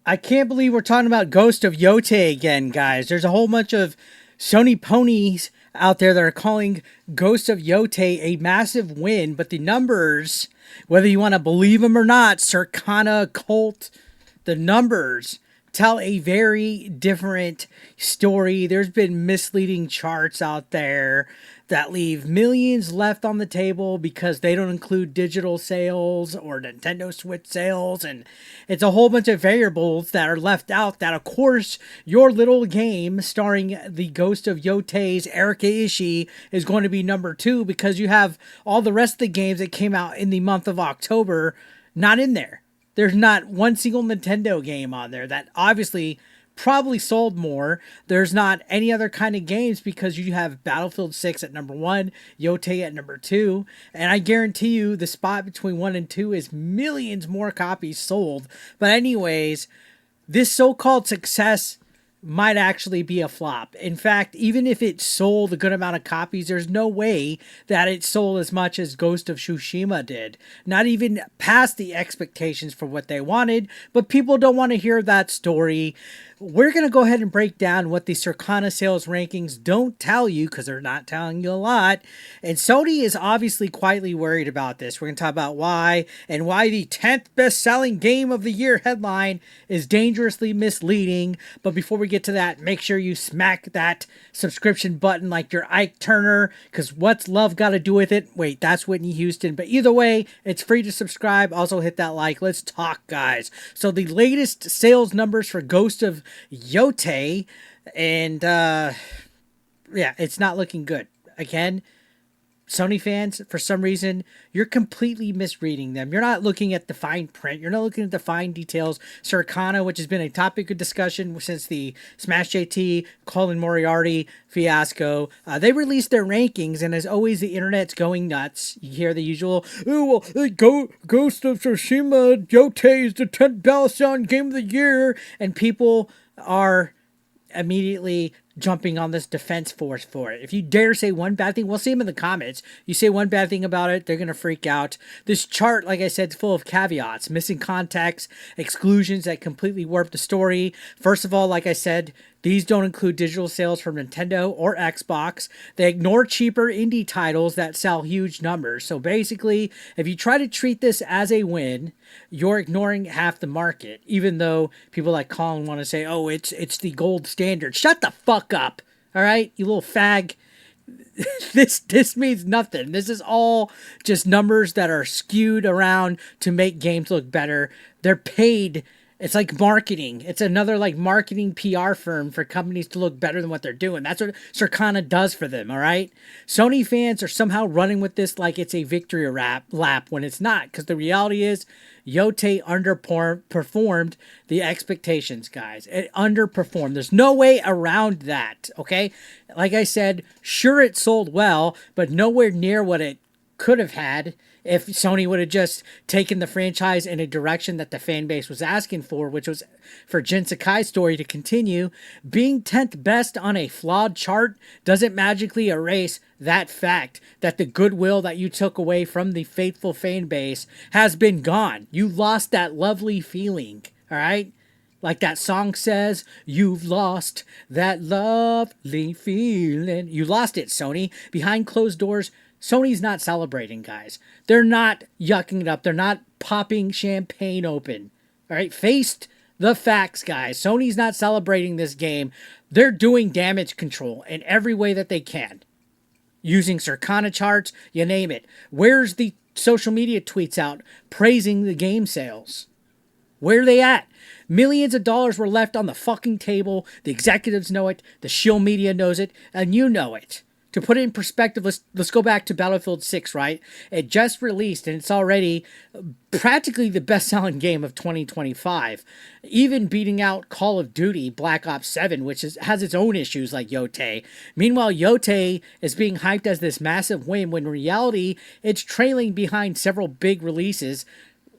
I can't believe we're talking about Ghost of Yotei again, guys. There's a whole bunch of Sony ponies out there that are calling Ghost of Yotei a massive win, but the numbers, whether you want to believe them or not, Circana cult, the numbers tell a very different story. There's been misleading charts out there that leave millions left on the table because they don't include digital sales or Nintendo Switch sales. And it's a whole bunch of variables that are left out that, of course, your little game starring the ghost of Yotei's Erika Ishii is going to be number two because you have all the rest of the games that came out in the month of October not in there. There's not one single Nintendo game on there that obviously probably sold more. There's not any other kind of games because you have Battlefield 6 at number one, Yotei at number two, and I guarantee you the spot between one and two is millions more copies sold. But anyways, this so-called success might actually be a flop. In fact, even if it sold a good amount of copies, there's no way that it sold as much as Ghost of Tsushima did. Not even past the expectations for what they wanted, but people don't want to hear that story. We're going to go ahead and break down what the Circana sales rankings don't tell you because they're not telling you a lot. And Sony is obviously quietly worried about this. We're going to talk about why and why the 10th best-selling game of the year headline is dangerously misleading. But before we get to that, make sure you smack that subscription button like you're Ike Turner, because what's love got to do with it? Wait, that's Whitney Houston. But either way, it's free to subscribe. Also hit that like. Let's talk, guys. So the latest sales numbers for Ghost of Yotei, and yeah, it's not looking good. Again, Sony fans, for some reason, you're completely misreading them. You're not looking at the fine print. You're not looking at the fine details. Circana, which has been a topic of discussion since the Smash JT, Colin Moriarty fiasco, they released their rankings, and as always, the internet's going nuts. You hear the usual, oh, well, Ghost of Tsushima, Yotei is the 10th best-selling game of the year, and people are immediately jumping on this defense force for it. If you dare say one bad thing, we'll see them in the comments. You say one bad thing about it, they're going to freak out. This chart, like I said, is full of caveats, missing context, exclusions that completely warp the story. First of all, like I said, these don't include digital sales from Nintendo or Xbox. They ignore cheaper indie titles that sell huge numbers. So basically, if you try to treat this as a win, you're ignoring half the market, even though people like Colin want to say, oh, it's the gold standard. Shut the fuck up, all right, you little fag. This means nothing. This is all just numbers that are skewed around to make games look better. They're paid. It's like marketing. It's another like marketing PR firm for companies to look better than what they're doing. That's what Circana does for them, all right? Sony fans are somehow running with this like it's a victory lap when it's not, because the reality is Yotei underperformed the expectations, guys. It underperformed. There's no way around that, okay? Like I said, sure it sold well, but nowhere near what it could have had if Sony would have just taken the franchise in a direction that the fan base was asking for, which was for Jin Sakai's story to continue. Being 10th best on a flawed chart doesn't magically erase that fact that the goodwill that you took away from the faithful fan base has been gone. You lost that lovely feeling, all right? Like that song says, you've lost that lovely feeling. You lost it, Sony. Behind closed doors, Sony's not celebrating, guys. They're not yucking it up. They're not popping champagne open. All right? Face the facts, guys. Sony's not celebrating this game. They're doing damage control in every way that they can. Using Circana charts, you name it. Where's the social media tweets out praising the game sales? Where are they at? Millions of dollars were left on the fucking table. The executives know it. The shill media knows it. And you know it. To put it in perspective, let's go back to Battlefield 6, right? It just released, and it's already practically the best-selling game of 2025, even beating out Call of Duty Black Ops 7, which has its own issues like Yotei. Meanwhile, Yotei is being hyped as this massive win, when in reality, it's trailing behind several big releases,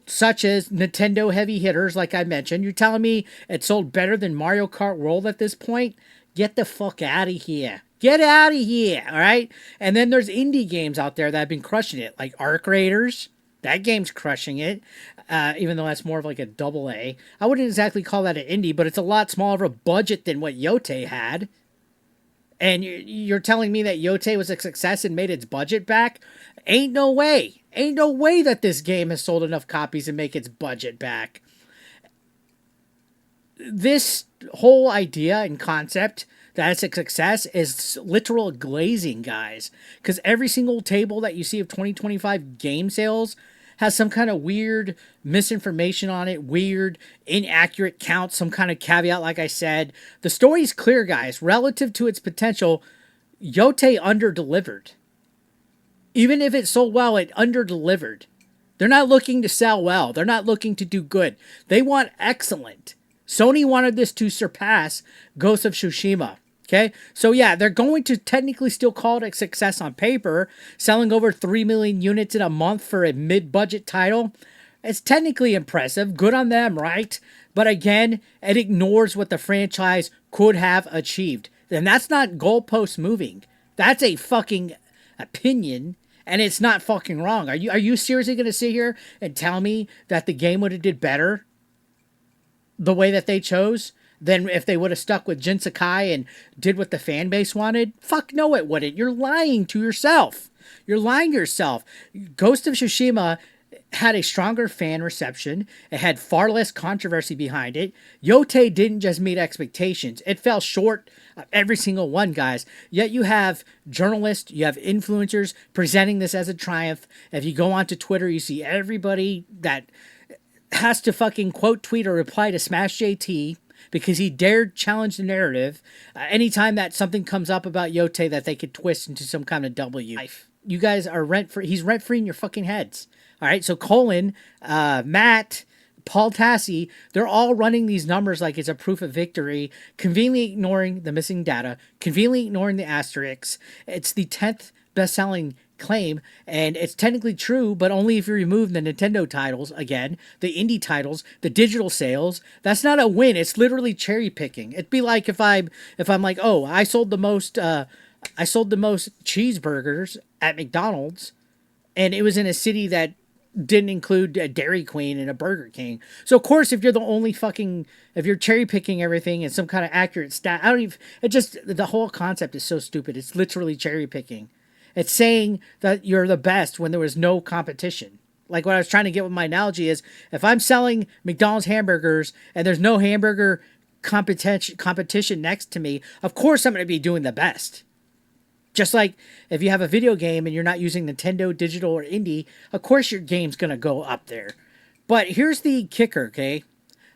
such as Nintendo heavy hitters, like I mentioned. You're telling me it sold better than Mario Kart World at this point? Get the fuck out of here. Get out of here, all right? And then there's indie games out there that have been crushing it, like Arc Raiders, That game's crushing it, even though that's more of like a double A. I wouldn't exactly call that an indie, but it's a lot smaller of a budget than what Yotei had. And you're telling me that Yotei was a success and made its budget back? Ain't no way. Ain't no way that this game has sold enough copies to make its budget back. This whole idea and concept that it's a success is literal glazing, guys. Because every single table that you see of 2025 game sales has some kind of weird misinformation on it, weird inaccurate count, some kind of caveat. Like I said, the story's clear, guys. Relative to its potential, Yotei underdelivered. Even if it sold well, it underdelivered. They're not looking to sell well. They're not looking to do good. They want excellent. Sony wanted this to surpass Ghost of Tsushima. Okay, so yeah, they're going to technically still call it a success on paper, selling over 3 million units in a month for a mid-budget title. It's technically impressive, good on them, right? But again, it ignores what the franchise could have achieved. And that's not goalpost moving. That's a fucking opinion, and it's not fucking wrong. Are you seriously going to sit here and tell me that the game would have did better the way that they chose than if they would have stuck with Jin Sakai and did what the fan base wanted? Fuck no, it wouldn't. You're lying to yourself. You're lying to yourself. Ghost of Tsushima had a stronger fan reception. It had far less controversy behind it. Yotei didn't just meet expectations. It fell short of every single one, guys. Yet you have journalists, you have influencers presenting this as a triumph. If you go onto Twitter, you see everybody that has to fucking quote tweet or reply to Smash JT because he dared challenge the narrative anytime that something comes up about Yotei that they could twist into some kind of W. You guys are rent-free. He's rent-free in your fucking heads. All right, so Colin, Matt, Paul Tassi, they're all running these numbers like it's a proof of victory, conveniently ignoring the missing data, conveniently ignoring the asterisks. It's the 10th best-selling claim, and it's technically true, but only if you remove the Nintendo titles, again, the indie titles, the digital sales. That's not a win. It's literally cherry picking. It'd be like if I'm like, oh, I sold the most cheeseburgers at McDonald's, and it was in a city that didn't include a Dairy Queen and a Burger King. So of course, if you're the only if you're cherry picking everything and some kind of accurate stat, the whole concept is so stupid. It's literally cherry picking. It's saying that you're the best when there was no competition. Like what I was trying to get with my analogy is, if I'm selling McDonald's hamburgers and there's no hamburger competition next to me, of course I'm going to be doing the best. Just like if you have a video game and you're not using Nintendo, digital, or indie, of course your game's going to go up there. But here's the kicker, okay?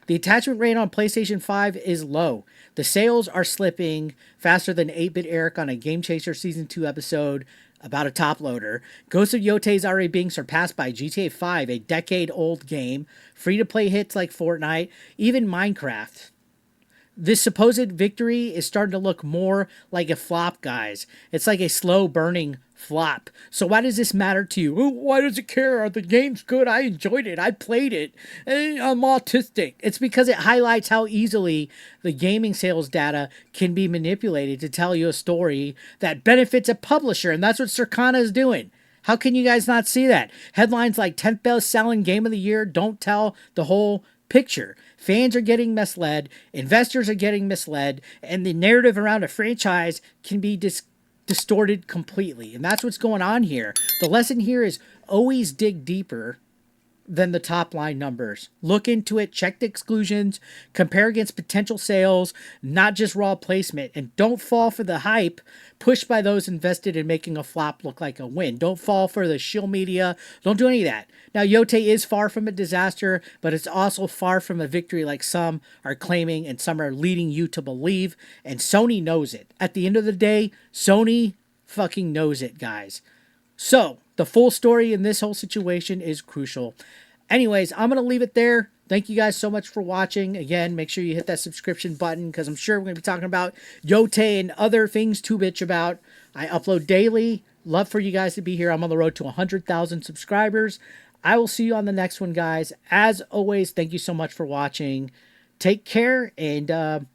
The attachment rate on PlayStation 5 is low. The sales are slipping faster than 8-Bit Eric on a Game Chaser Season 2 episode about a top loader. Ghost of Yotei is already being surpassed by GTA 5, a decade-old game, free-to-play hits like Fortnite, even Minecraft. This supposed victory is starting to look more like a flop, guys. It's like a slow-burning flop. So why does this matter to you? Oh, why does it care? The game's good. I enjoyed it. I played it. I'm autistic. It's because it highlights how easily the gaming sales data can be manipulated to tell you a story that benefits a publisher, and that's what Circana is doing. How can you guys not see that? Headlines like 10th best-selling game of the year don't tell the whole picture. Fans are getting misled, investors are getting misled, and the narrative around a franchise can be distorted completely. And that's what's going on here. The lesson here is always dig deeper than the top line numbers. Look into it, check the exclusions, compare against potential sales, not just raw placement, and don't fall for the hype pushed by those invested in making a flop look like a win. Don't fall for the shill media. Don't do any of that. Now, Yotei is far from a disaster, but it's also far from a victory like some are claiming and some are leading you to believe, and Sony knows it. At the end of the day, Sony fucking knows it, guys. So, the full story in this whole situation is crucial. Anyways, I'm going to leave it there. Thank you guys so much for watching. Again, make sure you hit that subscription button because I'm sure we're going to be talking about Yotei and other things to bitch about. I upload daily. Love for you guys to be here. I'm on the road to 100,000 subscribers. I will see you on the next one, guys. As always, thank you so much for watching. Take care and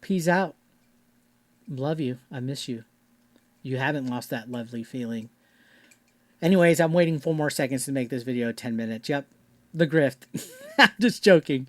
peace out. Love you. I miss you. You haven't lost that lovely feeling. Anyways, I'm waiting 4 more seconds to make this video 10 minutes. Yep, the grift. Just joking.